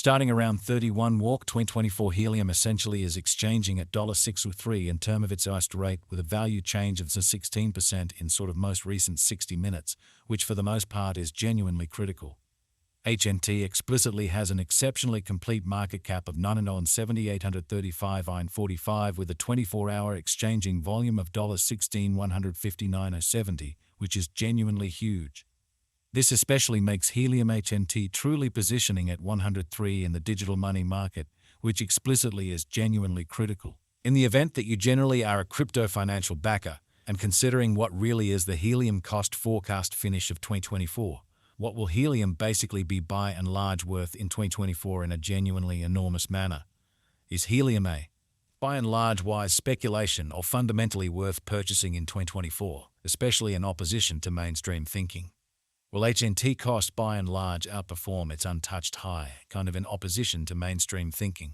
Starting around 31 walk 2024, helium essentially is exchanging at $6.03 in term of its iced rate, with a value change of 16% in sort of most recent 60 minutes, which for the most part is genuinely critical. HNT explicitly has an exceptionally complete market cap of 9,735.45 with a 24-hour exchanging volume of $16,159.70, which is genuinely huge. This especially makes Helium HNT truly positioning at 103 in the digital money market, which explicitly is genuinely critical. In the event that you generally are a crypto financial backer, and considering what really is the Helium cost forecast finish of 2024, what will Helium basically be by and large worth in 2024 in a genuinely enormous manner? Is Helium a by and large wise speculation or fundamentally worth purchasing in 2024, especially in opposition to mainstream thinking? Will HNT cost by and large outperform its untouched high, kind of in opposition to mainstream thinking?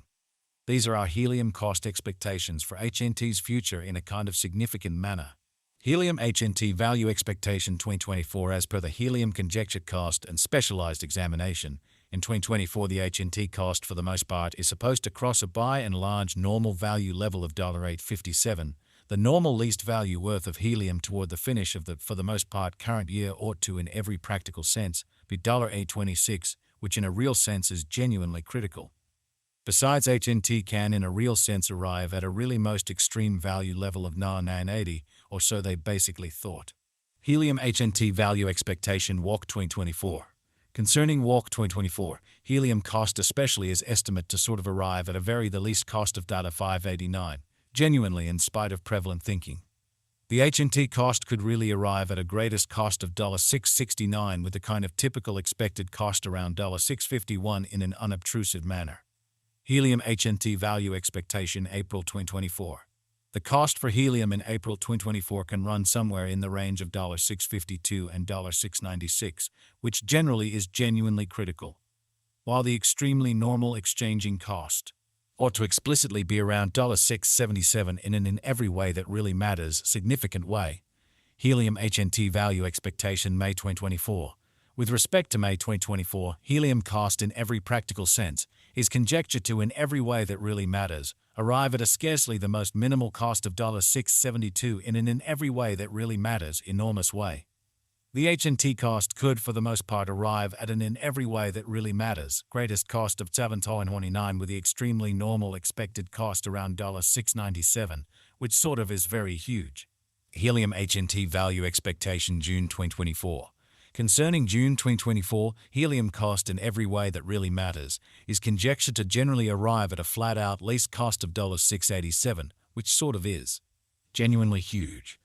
These are our Helium cost expectations for HNT's future in a kind of significant manner. Helium HNT value expectation 2024 as per the Helium conjecture cost and specialized examination. In 2024, the HNT cost for the most part is supposed to cross a by and large normal value level of $8.57. The normal least value worth of Helium toward the finish of the, for the most part, current year ought to, in every practical sense, be $8.26, which in a real sense is genuinely critical. Besides, HNT can in a real sense arrive at a really most extreme value level of $9.80, or so they basically thought. Helium HNT value expectation walk 2024. Concerning walk 2024, Helium cost especially is estimate to sort of arrive at a very the least cost of $5.89, genuinely in spite of prevalent thinking. The HNT cost could really arrive at a greatest cost of $6.69 with a kind of typical expected cost around $6.51 in an unobtrusive manner. Helium HNT value expectation April 2024. The cost for Helium in April 2024 can run somewhere in the range of $6.52 and $6.96, which generally is genuinely critical, while the extremely normal exchanging cost ought to explicitly be around $6.77 in an in every way that really matters significant way. Helium HNT value expectation May 2024. With respect to May 2024, Helium cost in every practical sense is conjectured to in every way that really matters arrive at a scarcely the most minimal cost of $6.72 in an in every way that really matters enormous way. The HNT cost could for the most part arrive at an in every way that really matters greatest cost of $7.29 with the extremely normal expected cost around $6.97, which sort of is very huge. Helium HNT value expectation June 2024. Concerning June 2024, Helium cost in every way that really matters is conjectured to generally arrive at a flat-out least cost of $6.87, which sort of is genuinely huge.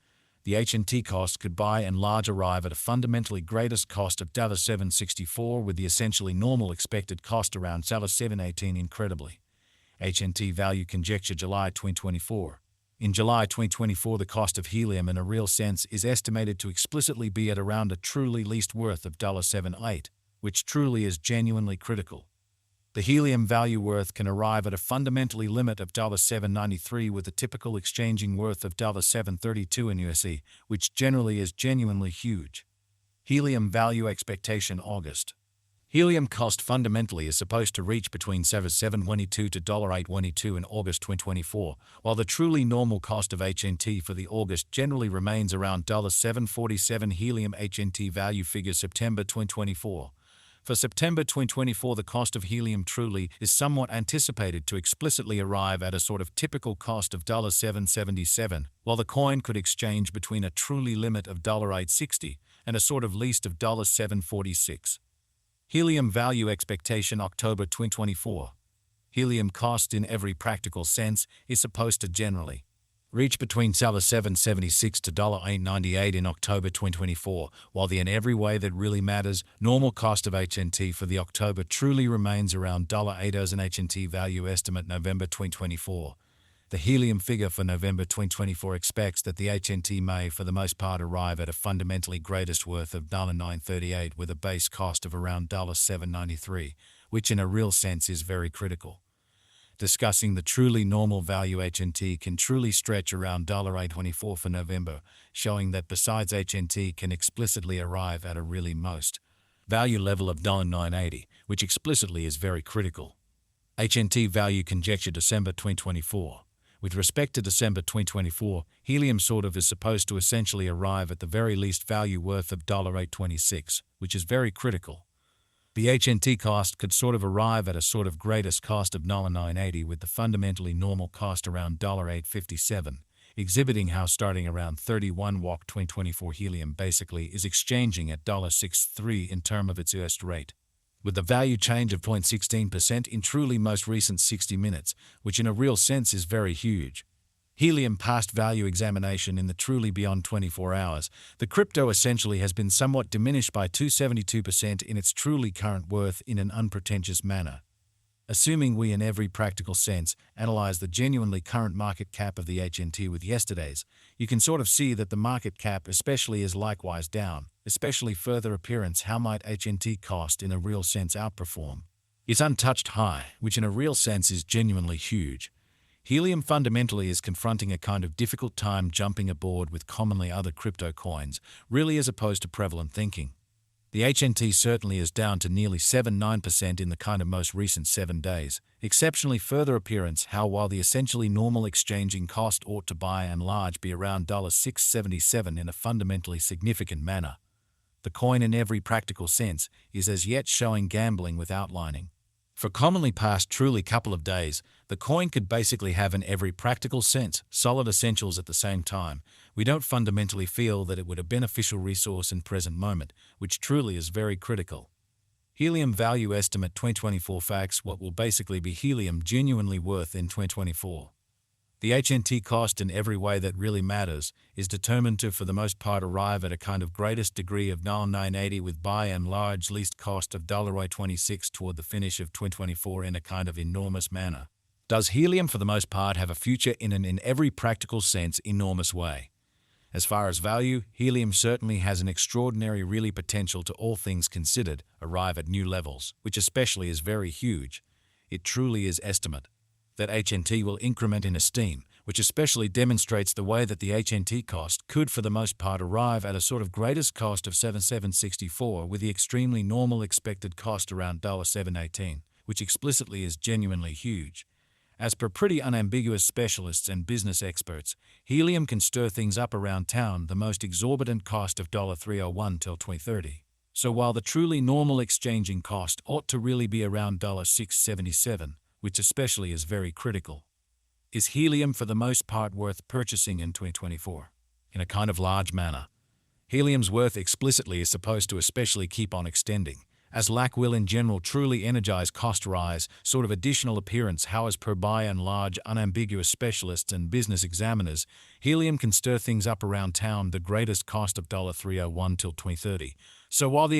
The HNT cost could by and large arrive at a fundamentally greatest cost of $7.64 with the essentially normal expected cost around $7.18 incredibly. HNT value conjecture July 2024. In July 2024, the cost of Helium in a real sense is estimated to explicitly be at around a truly least worth of $7.8, which truly is genuinely critical. The Helium value worth can arrive at a fundamentally limit of $7.93 with a typical exchanging worth of $7.32 in USD, which generally is genuinely huge. Helium value expectation August. Helium cost fundamentally is supposed to reach between $7.22 to $8.22 in August 2024, while the truly normal cost of HNT for the August generally remains around $7.47. Helium HNT value figure September 2024. For September 2024, the cost of Helium truly is somewhat anticipated to explicitly arrive at a sort of typical cost of $7.77, while the coin could exchange between a truly limit of $8.60 and a sort of least of $7.46. Helium value expectation October 2024. Helium cost in every practical sense is supposed to generally reach between $7.76 to $8.98 in October 2024, while the in every way that really matters normal cost of HNT for the October truly remains around $8 as an HNT value estimate November 2024. The Helium figure for November 2024 expects that the HNT may for the most part arrive at a fundamentally greatest worth of $9.38 with a base cost of around $7.93, which in a real sense is very critical. Discussing the truly normal value HNT can truly stretch around $8.24 for November, showing that besides HNT can explicitly arrive at a really most value level of $9.80, which explicitly is very critical. HNT value conjecture December 2024. With respect to December 2024, Helium sort of is supposed to essentially arrive at the very least value worth of $8.26, which is very critical. The HNT cost could sort of arrive at a sort of greatest cost of $9.80 with the fundamentally normal cost around $8.57, exhibiting how starting around 31 WOC 2024 Helium basically is exchanging at $6.3 in term of its worst rate, with the value change of 0.16% in truly most recent 60 minutes, which in a real sense is very huge. Helium past value examination in the truly beyond 24 hours, the crypto essentially has been somewhat diminished by 272% in its truly current worth in an unpretentious manner. Assuming we in every practical sense analyze the genuinely current market cap of the HNT with yesterday's, you can sort of see that the market cap especially is likewise down, especially further appearance how might HNT cost in a real sense outperform its untouched high, which in a real sense is genuinely huge. Helium fundamentally is confronting a kind of difficult time jumping aboard with commonly other crypto coins, really as opposed to prevalent thinking. The HNT certainly is down to nearly 7-9% in the kind of most recent 7 days, exceptionally further appearance how while the essentially normal exchanging cost ought to by and large be around $6.77 in a fundamentally significant manner, the coin in every practical sense is as yet showing gambling with outlining. For commonly past truly couple of days, the coin could basically have in every practical sense solid essentials at the same time. We don't fundamentally feel that it would a beneficial resource in present moment, which truly is very critical. Helium value estimate 2024 facts what will basically be Helium genuinely worth in 2024. The HNT cost in every way that really matters is determined to for the most part arrive at a kind of greatest degree of $9.80 with by and large least cost of $8.26 toward the finish of 2024 in a kind of enormous manner. Does Helium for the most part have a future in an in every practical sense enormous way? As far as value, Helium certainly has an extraordinary really potential to all things considered arrive at new levels, which especially is very huge. It truly is estimate that HNT will increment in esteem, which especially demonstrates the way that the HNT cost could for the most part arrive at a sort of greatest cost of $7.64 with the extremely normal expected cost around $7.18, which explicitly is genuinely huge. As per pretty unambiguous specialists and business experts, Helium can stir things up around town the most exorbitant cost of $3.01 till 2030. So while the truly normal exchanging cost ought to really be around $6.77, which especially is very critical, is Helium for the most part worth purchasing in 2024? In a kind of large manner. Helium's worth explicitly is supposed to especially keep on extending, as lack will in general truly energize cost rise, sort of additional appearance how as per by and large unambiguous specialists and business examiners, Helium can stir things up around town the greatest cost of $3.01 till 2030. So while the